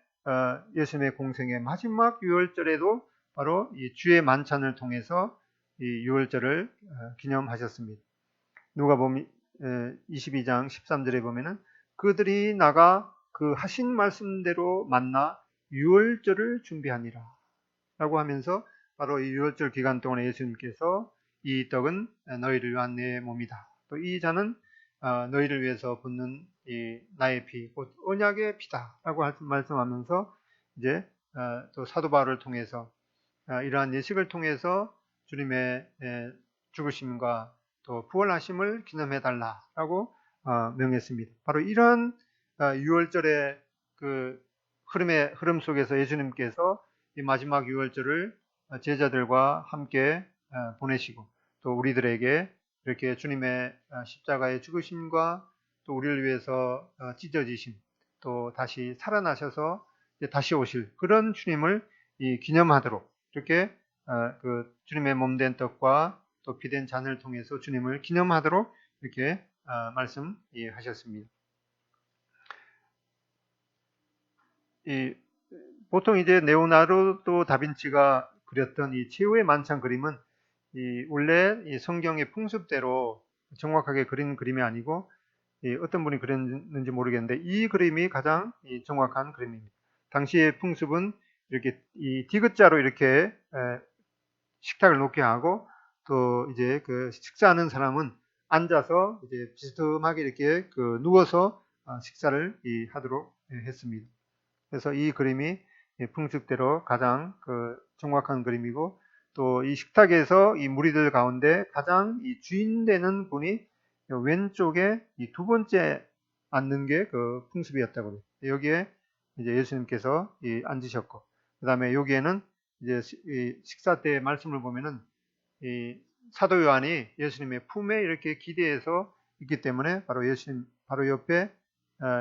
예수님의 공생의 마지막 유월절에도 바로 이 주의 만찬을 통해서 이 유월절을 기념하셨습니다. 누가복음 22장 13절에 보면은 그들이 나가 그 하신 말씀대로 만나 유월절을 준비하니라 라고 하면서 바로 이 유월절 기간 동안에 예수님께서 이 떡은 너희를 위한 내 몸이다. 또 이 잔은 너희를 위해서 붓는 이 나의 피, 곧 언약의 피다라고 말씀하면서 이제 또 사도 바울을 통해서 이러한 예식을 통해서 주님의 죽으심과 또 부활하심을 기념해 달라라고 명했습니다. 바로 이런 유월절의 그 흐름 속에서 예수님께서 이 마지막 유월절을 제자들과 함께 보내시고 또 우리들에게 이렇게 주님의 십자가의 죽으심과 또 우리를 위해서 찢어지심 또 다시 살아나셔서 다시 오실 그런 주님을 기념하도록 이렇게 그 주님의 몸된 떡과 또 피된 잔을 통해서 주님을 기념하도록 이렇게 말씀하셨습니다. 보통 이제 레오나르도 다빈치가 그렸던 이 최후의 만찬 그림은 원래 이 성경의 풍습대로 정확하게 그린 그림이 아니고 어떤 분이 그렸는지 모르겠는데 이 그림이 가장 정확한 그림입니다. 당시의 풍습은 이렇게 이 디귿자로 이렇게 식탁을 놓게 하고 또 이제 그 식사하는 사람은 앉아서 이제 비스듬하게 이렇게 누워서 식사를 하도록 했습니다. 그래서 이 그림이 풍습대로 가장 정확한 그림이고 또 이 식탁에서 이 무리들 가운데 가장 이 주인 되는 분이 왼쪽에 이 두 번째 앉는 게 그 풍습이었다고 해요. 여기에 이제 예수님께서 앉으셨고 그 다음에 여기에는 이제 식사 때 말씀을 보면은 이 사도 요한이 예수님의 품에 이렇게 기대해서 있기 때문에 바로 예수님 바로 옆에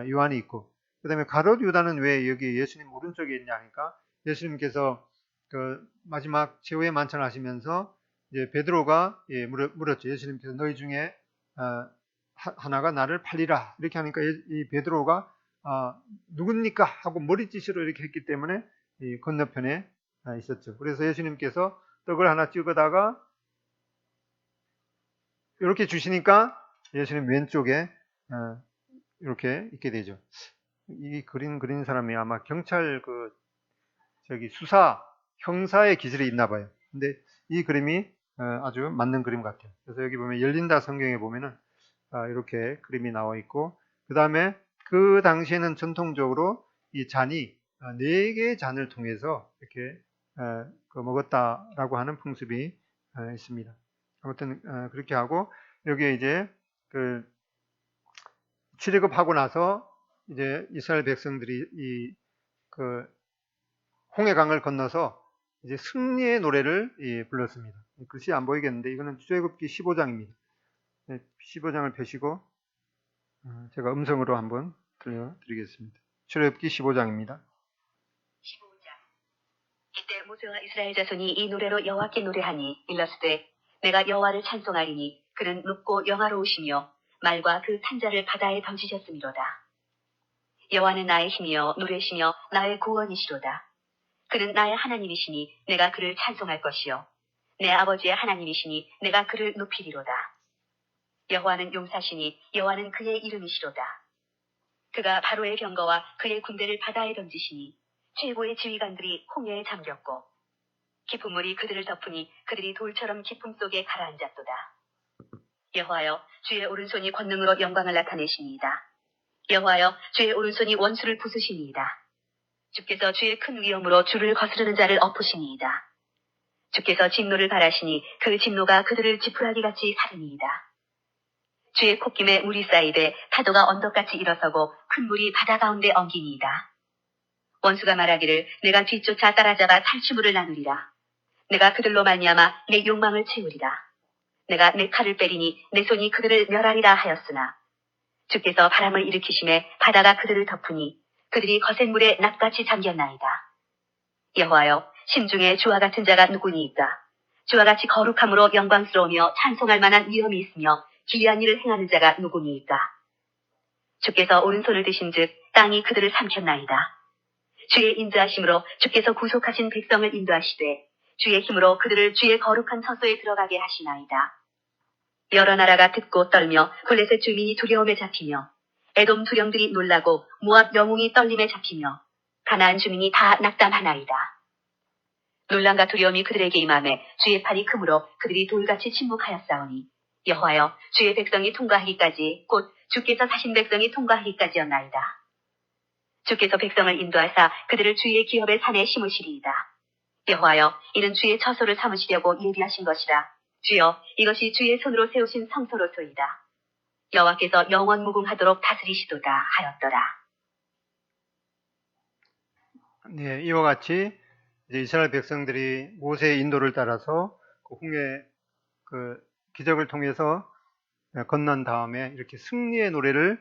요한이 있고 그 다음에 가룟 유다는 왜 여기 예수님 오른쪽에 있냐 하니까 예수님께서 그 마지막 최후의 만찬을 하시면서 이제 베드로가 물었죠. 예수님께서 너희 중에 하나가 나를 팔리라 이렇게 하니까 이 베드로가 누굽니까 하고 머리짓으로 이렇게 했기 때문에 이 건너편에 있었죠. 그래서 예수님께서 떡을 하나 찍어다가 이렇게 주시니까 예수님 왼쪽에 이렇게 있게 되죠. 이 그린 사람이 아마 경찰 수사 형사의 기질이 있나 봐요. 근데 이 그림이 아주 맞는 그림 같아요. 그래서 여기 보면 열린다 성경에 보면은 이렇게 그림이 나와 있고, 그 다음에 그 당시에는 전통적으로 이 잔이 4개의 잔을 통해서 이렇게 먹었다라고 하는 풍습이 있습니다. 아무튼 그렇게 하고, 여기에 이제 출애굽하고 나서 이제 이스라엘 백성들이 그 홍해강을 건너서 이제 승리의 노래를 불렀습니다. 글씨 안 보이겠는데 이거는 출애굽기 15장입니다. 15장을 펴시고 제가 음성으로 한번 들려드리겠습니다. 출애굽기 15장입니다. 15장. 이때 모세와 이스라엘 자손이 이 노래로 여호와께 노래하니 일러스되 내가 여호와를 찬송하리니 그는 높고 영화로우시며 말과 그 탄자를 바다에 던지셨음이로다. 여호와는 나의 힘이여 노래시며 나의 구원이시로다. 그는 나의 하나님이시니 내가 그를 찬송할 것이요 내 아버지의 하나님이시니 내가 그를 높이리로다. 여호와는 용사시니 여호와는 그의 이름이시로다. 그가 바로의 병거와 그의 군대를 바다에 던지시니 최고의 지휘관들이 홍해에 잠겼고 깊은 물이 그들을 덮으니 그들이 돌처럼 깊음 속에 가라앉았도다. 여호와여 주의 오른손이 권능으로 영광을 나타내시니이다. 여호와여 주의 오른손이 원수를 부수시니이다. 주께서 주의 큰 위엄으로 주를 거스르는 자를 엎으시니이다. 주께서 진노를 바라시니 그 진노가 그들을 지푸라기같이 사르니이다. 주의 콧김에 물이 쌓이되 파도가 언덕같이 일어서고 큰 물이 바다 가운데 엉기니이다. 원수가 말하기를 내가 뒤쫓아 따라잡아 살치물을 나누리라. 내가 그들로 말미암아 내 욕망을 채우리라. 내가 내 칼을 빼리니 내 손이 그들을 멸하리라 하였으나 주께서 바람을 일으키심에 바다가 그들을 덮으니 그들이 거센 물에 낫같이 잠겼나이다. 여호와여 심중에 주와 같은 자가 누구니이까? 주와 같이 거룩함으로 영광스러우며 찬송할 만한 위엄이 있으며 기이한 일을 행하는 자가 누구니이까? 주께서 오른손을 드신즉 땅이 그들을 삼켰나이다. 주의 인자하심으로 주께서 구속하신 백성을 인도하시되 주의 힘으로 그들을 주의 거룩한 처소에 들어가게 하시나이다. 여러 나라가 듣고 떨며 블레셋 주민이 두려움에 잡히며 에돔 두령들이 놀라고 모압 영웅이 떨림에 잡히며 가나안 주민이 다 낙담하나이다. 놀람과 두려움이 그들에게 임하매 주의 팔이 크므로 그들이 돌같이 침묵하였사오니 여호와여 주의 백성이 통과하기까지 곧 주께서 사신 백성이 통과하기까지였나이다. 주께서 백성을 인도하사 그들을 주의 기업의 산에 심으시리이다. 여호와여 이는 주의 처소를 삼으시려고 예비하신 것이라. 주여 이것이 주의 손으로 세우신 성소로소이다. 여호와께서 영원 무궁하도록 다스리시도다 하였더라. 네, 이와 같이 이제 이스라엘 백성들이 모세의 인도를 따라서 그 홍해 기적을 통해서 건넌 다음에 이렇게 승리의 노래를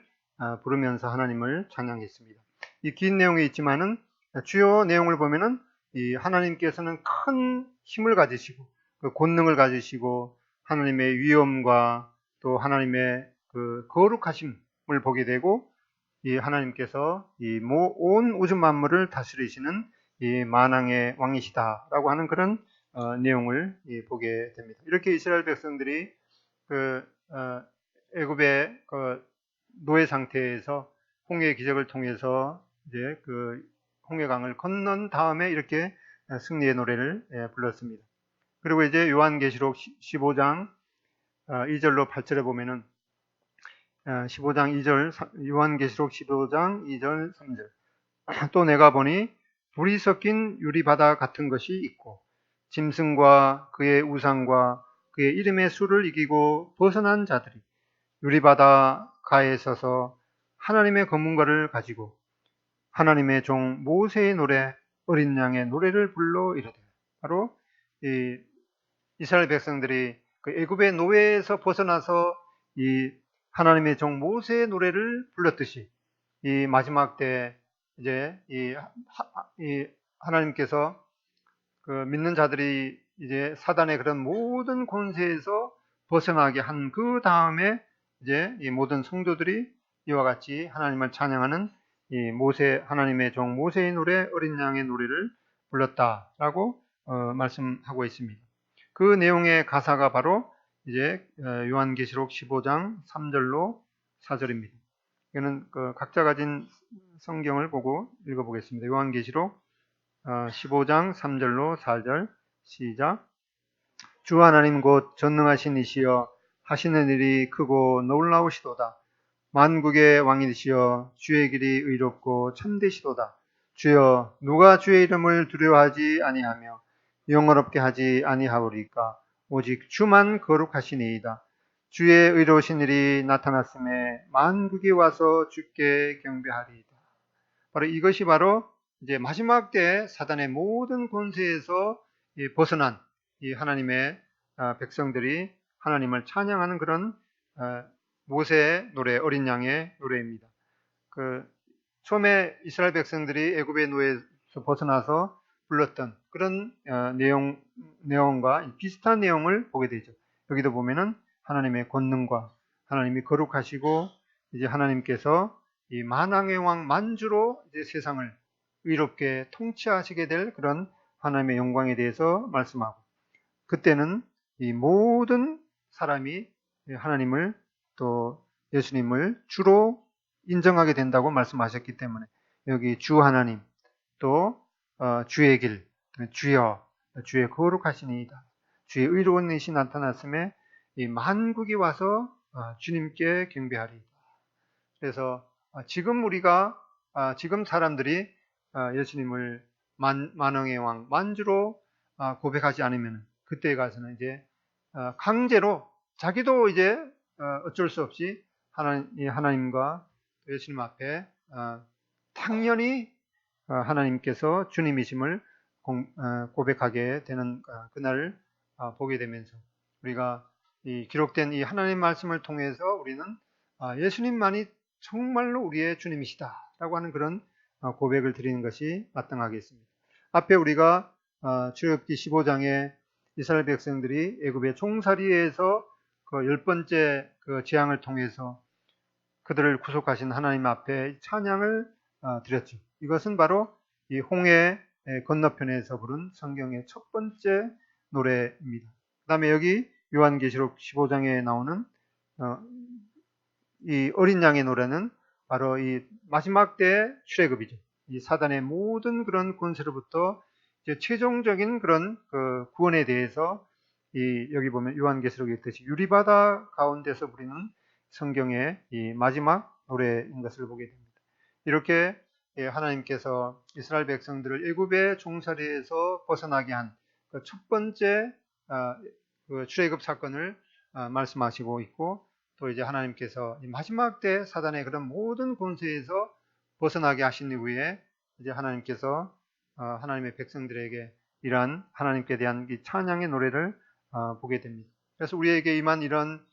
부르면서 하나님을 찬양했습니다. 이 긴 내용이 있지만은 주요 내용을 보면은 이 하나님께서는 큰 힘을 가지시고 그 권능을 가지시고 하나님의 위엄과 또 하나님의 그 거룩하심을 보게 되고 이 하나님께서 온 우주 만물을 다스리시는 이 만왕의 왕이시다라고 하는 그런 내용을 보게 됩니다. 이렇게 이스라엘 백성들이 애굽의 노예 상태에서 홍해의 기적을 통해서 이제 홍해강을 건넌 다음에 이렇게 승리의 노래를 불렀습니다. 그리고 이제 요한계시록 15장 2절로 8절에 보면은 15장 2절 요한계시록 15장 2절 3절 또 내가 보니 불이 섞인 유리바다 같은 것이 있고 짐승과 그의 우상과 그의 이름의 수를 이기고 벗어난 자들이 유리바다 가에 서서 하나님의 검문고를 가지고 하나님의 종 모세의 노래 어린 양의 노래를 불러 이르되 바로 이 이스라엘 백성들이 그 애굽의 노예에서 벗어나서 이 하나님의 종 모세의 노래를 불렀듯이 이 마지막 때 이제 이 하나님께서 그 믿는 자들이 이제 사단의 그런 모든 권세에서 벗어나게 한 그 다음에 이제 이 모든 성도들이 이와 같이 하나님을 찬양하는 이 하나님의 종 모세의 노래 어린 양의 노래를 불렀다라고 말씀하고 있습니다. 그 내용의 가사가 바로 이제 요한계시록 15장 3절로 4절입니다. 이거는 각자 가진 성경을 보고 읽어보겠습니다. 요한계시록 15장 3절로 4절 시작. 주 하나님 곧 전능하신 이시여 하시는 일이 크고 놀라우시도다. 만국의 왕이시여 주의 길이 의롭고 참되시도다. 주여 누가 주의 이름을 두려워하지 아니하며 영어롭게 하지 아니하오리까. 오직 주만 거룩하시니이다. 주의 의로우신 일이 나타났음에 만국이 와서 주께 경배하리이다. 바로 이것이 바로 이제 마지막 때 사단의 모든 권세에서 벗어난 이 하나님의 백성들이 하나님을 찬양하는 그런 모세의 노래, 어린 양의 노래입니다. 처음에 이스라엘 백성들이 애굽의 노예에서 벗어나서 불렀던 그런 내용과 비슷한 내용을 보게 되죠. 여기도 보면은 하나님의 권능과 하나님이 거룩하시고 이제 하나님께서 이 만왕의 왕 만주로 이제 세상을 의롭게 통치하시게 될 그런 하나님의 영광에 대해서 말씀하고, 그때는 이 모든 사람이 하나님을 또 예수님을 주로 인정하게 된다고 말씀하셨기 때문에 여기 주 하나님 또 주의 길, 주여, 주의 거룩하시니이다, 주의 의로운 일이 나타났음에 이 만국이 와서 주님께 경배하리이다. 그래서 지금 우리가 지금 사람들이 예수님을 만왕의 왕 만주로 고백하지 않으면 그때에 가서는 이제 강제로 자기도 이제 어쩔 수 없이 하나님과 예수님 앞에 당연히 하나님께서 주님이심을 고백하게 되는 그날을 보게 되면서 우리가 이 기록된 이 하나님 말씀을 통해서 우리는 예수님만이 정말로 우리의 주님이시다라고 하는 그런 고백을 드리는 것이 마땅하겠습니다. 앞에 우리가 출애굽기 15장에 이스라엘 백성들이 애굽의 종살이에서 그 10번째 그 재앙을 통해서 그들을 구속하신 하나님 앞에 찬양을 드렸죠. 이것은 바로 이 홍해 건너편에서 부른 성경의 첫 번째 노래입니다. 그 다음에 여기 요한계시록 15장에 나오는 이 어린 양의 노래는 바로 이 마지막 때의 출애굽이죠. 이 사단의 모든 그런 권세로부터 이제 최종적인 그런 그 구원에 대해서 여기 보면 요한계시록에 있듯이 유리바다 가운데서 부리는 성경의 이 마지막 노래인 것을 보게 됩니다. 이렇게 하나님께서 이스라엘 백성들을 애굽의 종살이에서 벗어나게 한 그 첫 번째 그 출애굽 사건을 말씀하시고 있고, 또 이제 하나님께서 마지막 때 사단의 그런 모든 권세에서 벗어나게 하신 이후에 이제 하나님께서 하나님의 백성들에게 이러한 하나님께 대한 이 찬양의 노래를 보게 됩니다. 그래서 우리에게 임한 이런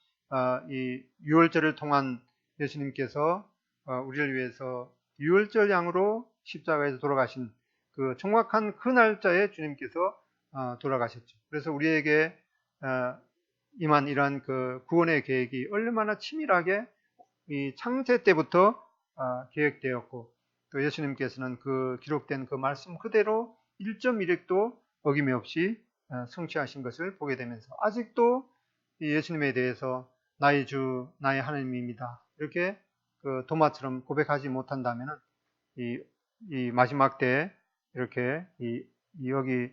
이 유월절을 통한 예수님께서 우리를 위해서 유월절 양으로 십자가에서 돌아가신 그 정확한 그 날짜에 주님께서 돌아가셨죠. 그래서 우리에게 임한 이러한 그 구원의 계획이 얼마나 치밀하게 이 창세 때부터 계획되었고, 또 예수님께서는 그 기록된 그 말씀 그대로 1.1획도 어김이 없이 성취하신 것을 보게 되면서 아직도 예수님에 대해서 나의 주, 나의 하나님입니다, 이렇게 그 도마처럼 고백하지 못한다면은 이 마지막 때에 이렇게 여기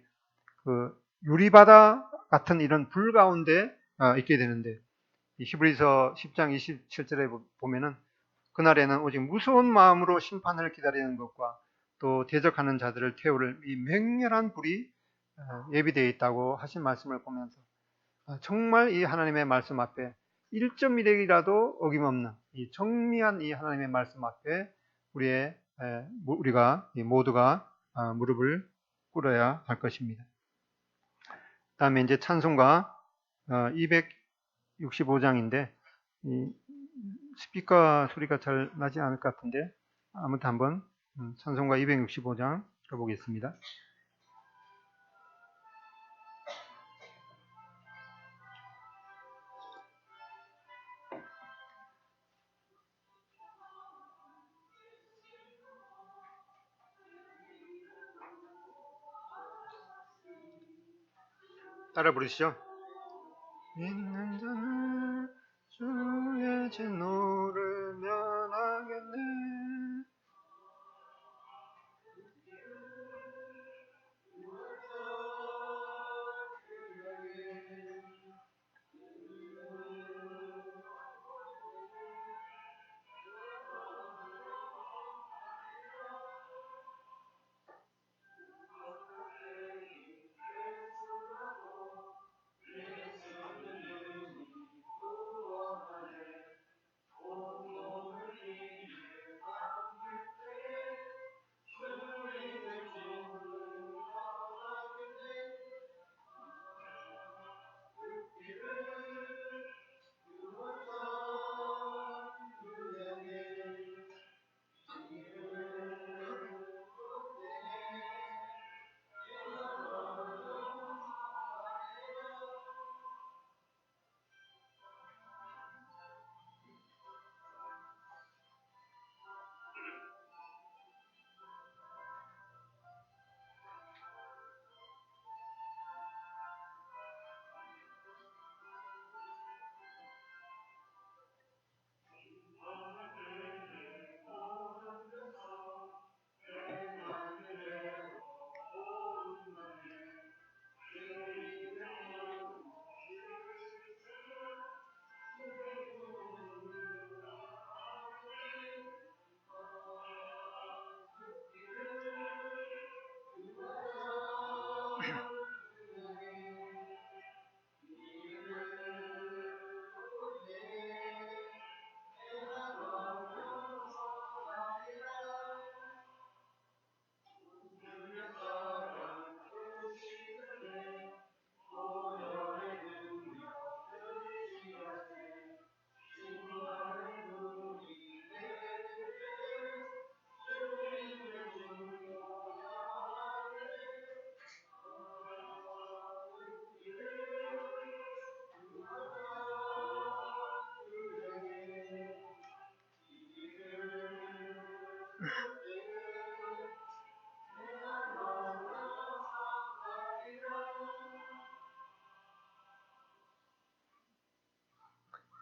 그 유리바다 같은 이런 불 가운데 있게 되는데, 히브리서 10장 27절에 보면은 그날에는 오직 무서운 마음으로 심판을 기다리는 것과 또 대적하는 자들을 태울 이 맹렬한 불이 예비되어 있다고 하신 말씀을 보면서 정말 이 하나님의 말씀 앞에 1.1핵이라도 어김없는 이 정리한 이 하나님의 말씀 앞에 우리가 모두가 무릎을 꿇어야 할 것입니다. 다음에 이제 찬송가 265장인데 스피커 소리가 잘 나지 않을 것 같은데 아무튼 한번 찬송가 265장 들어보겠습니다. 따라 부르시죠. 있는 자는 주의 진노를 면하겠네.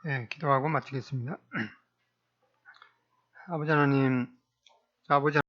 네, 기도하고 마치겠습니다. 아버지 하나님, 아버지